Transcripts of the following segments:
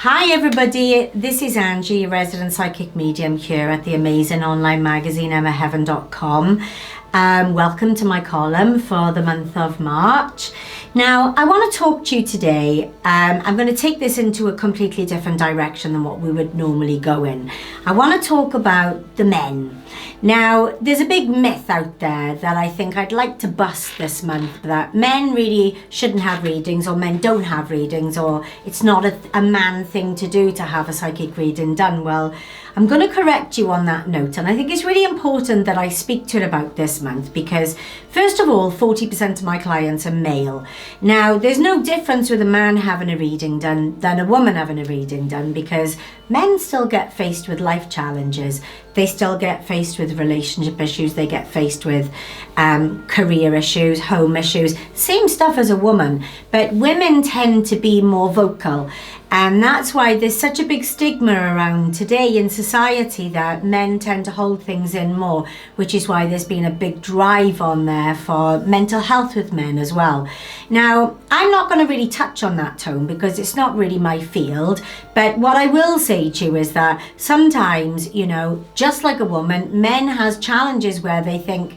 Hi everybody, this is Angie, resident psychic medium here at the amazing online magazine emmaheaven.com. Welcome to my column for the month of March. Now, I want to talk to you today. I'm going to take this into a completely different direction than what we would normally go in. I want to talk about the men. Now, there's a big myth out there that I think I'd like to bust this month, that men really shouldn't have readings, or men don't have readings, or it's not a man thing to do to have a psychic reading done. Well, I'm going to correct you on that note, and I think it's really important that I speak to it about this month because, first of all, 40% of my clients are male. Now, there's no difference with a man having a reading done than a woman having a reading done, because men still get faced with life challenges. They still get faced with relationship issues. They get faced with career issues, home issues, same stuff as a woman. But women tend to be more vocal. And that's why there's such a big stigma around today in society that men tend to hold things in more, which is why there's been a big drive on there for mental health with men as well. Now, I'm not going to really touch on that tone because it's not really my field. But what I will say to you is that sometimes, just like a woman, men has challenges where they think,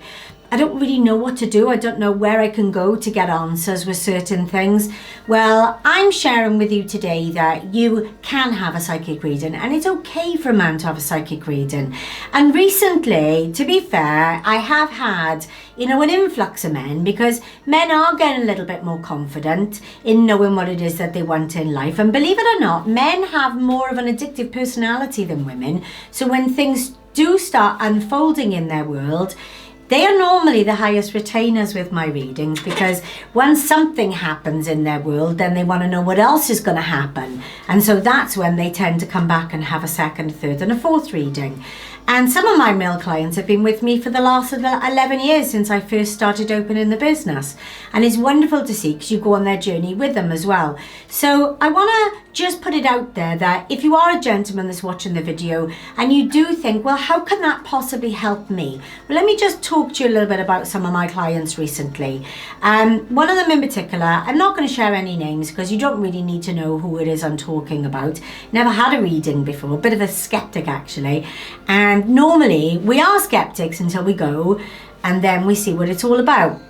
I don't really know what to do. I don't know where I can go to get answers with certain things. Well, I'm sharing with you today that you can have a psychic reading, and it's okay for a man to have a psychic reading. And recently, to be fair, I have had, an influx of men, because men are getting a little bit more confident in knowing what it is that they want in life. And believe it or not, men have more of an addictive personality than women. So when things do start unfolding in their world, they are normally the highest retainers with my readings, because once something happens in their world, then they want to know what else is going to happen. And so that's when they tend to come back and have a second, third and a fourth reading. And some of my male clients have been with me for the last 11 years since I first started opening the business. And it's wonderful to see because you go on their journey with them as well. So I want to just put it out there that if you are a gentleman that's watching the video and you do think, well, how can that possibly help me? Well, let me just talk to you a little bit about some of my clients recently. One of them in particular, I'm not going to share any names because you don't really need to know who it is I'm talking about. Never had a reading before, a bit of a skeptic actually. And normally we are skeptics until we go and then we see what it's all about.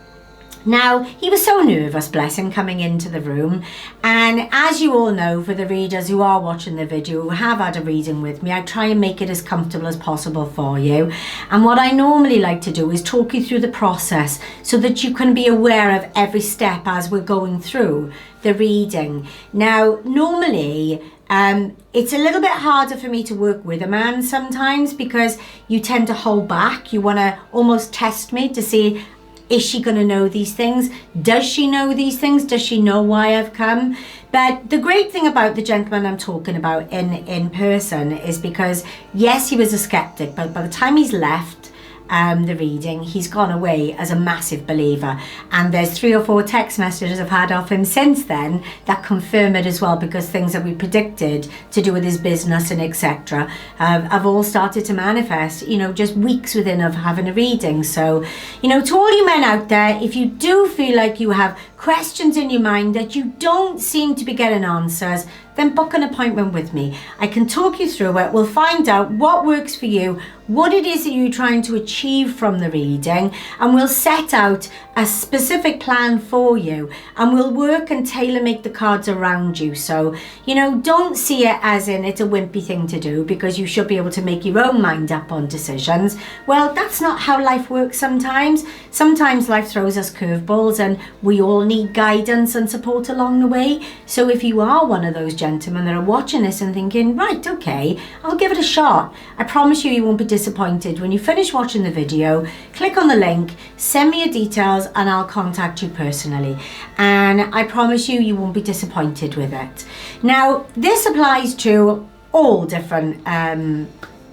Now, he was so nervous, bless him, coming into the room. And as you all know, for the readers who are watching the video, who have had a reading with me, I try and make it as comfortable as possible for you. And what I normally like to do is talk you through the process so that you can be aware of every step as we're going through the reading. Now, normally, it's a little bit harder for me to work with a man sometimes because you tend to hold back. You want to almost test me to see, is she going to know these things? Does she know these things? Does she know why I've come? But the great thing about the gentleman I'm talking about in person is because, yes, he was a skeptic, but by the time he's left the reading, he's gone away as a massive believer. And there's 3 or 4 text messages I've had off him since then that confirm it as well, because things that we predicted to do with his business and etc. Have all started to manifest, just weeks within of having a reading. So, to all you men out there, if you do feel like you have questions in your mind that you don't seem to be getting answers, then book an appointment with me. I can talk you through it. We'll find out what works for you, what it is that you're trying to achieve from the reading, and we'll set out a specific plan for you, and we'll work and tailor make the cards around you. So, don't see it as in it's a wimpy thing to do because you should be able to make your own mind up on decisions. Well, that's not how life works sometimes. Sometimes life throws us curveballs and we all need guidance and support along the way. So if you are one of those gentlemen that are watching this and thinking, right, okay, I'll give it a shot, I promise you won't be disappointed. When you finish watching the video, click on the link, send me your details and I'll contact you personally. And I promise you won't be disappointed with it. Now, this applies to all different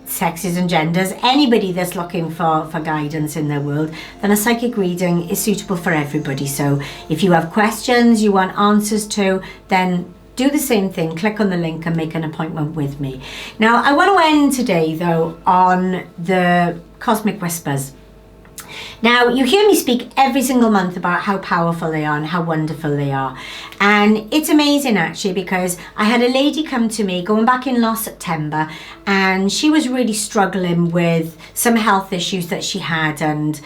sexes and genders. Anybody that's looking for guidance in their world, then a psychic reading is suitable for everybody. So if you have questions you want answers to, then do the same thing, click on the link and make an appointment with me. Now, I want to end today though on the cosmic whispers. Now, you hear me speak every single month about how powerful they are and how wonderful they are. And it's amazing actually, because I had a lady come to me going back in last September, and she was really struggling with some health issues that she had. And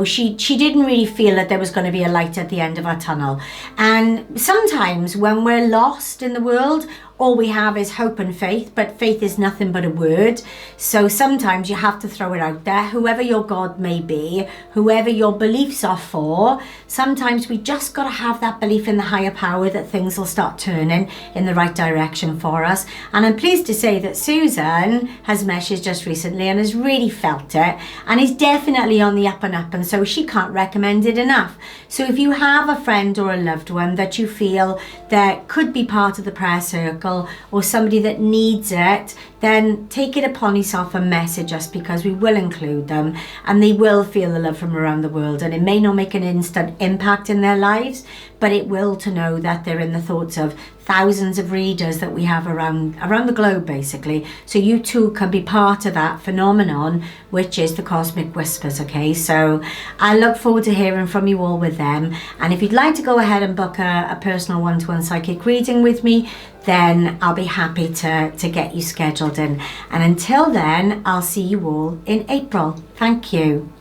she didn't really feel that there was going to be a light at the end of our tunnel. And sometimes when we're lost in the world, all we have is hope and faith, but faith is nothing but a word. So sometimes you have to throw it out there. Whoever your God may be, whoever your beliefs are for, sometimes we just got to have that belief in the higher power that things will start turning in the right direction for us. And I'm pleased to say that Susan has messaged just recently and has really felt it and is definitely on the up and up, and so she can't recommend it enough. So if you have a friend or a loved one that you feel that could be part of the prayer circle, or somebody that needs it, then take it upon yourself and message us, because we will include them and they will feel the love from around the world. And it may not make an instant impact in their lives, but it will, to know that they're in the thoughts of thousands of readers that we have around the globe, basically. So you too can be part of that phenomenon, which is the Cosmic Whispers. Okay, so I look forward to hearing from you all with them. And if you'd like to go ahead and book a personal one-to-one psychic reading with me, then I'll be happy to get you scheduled in. And until then, I'll see you all in April. Thank you.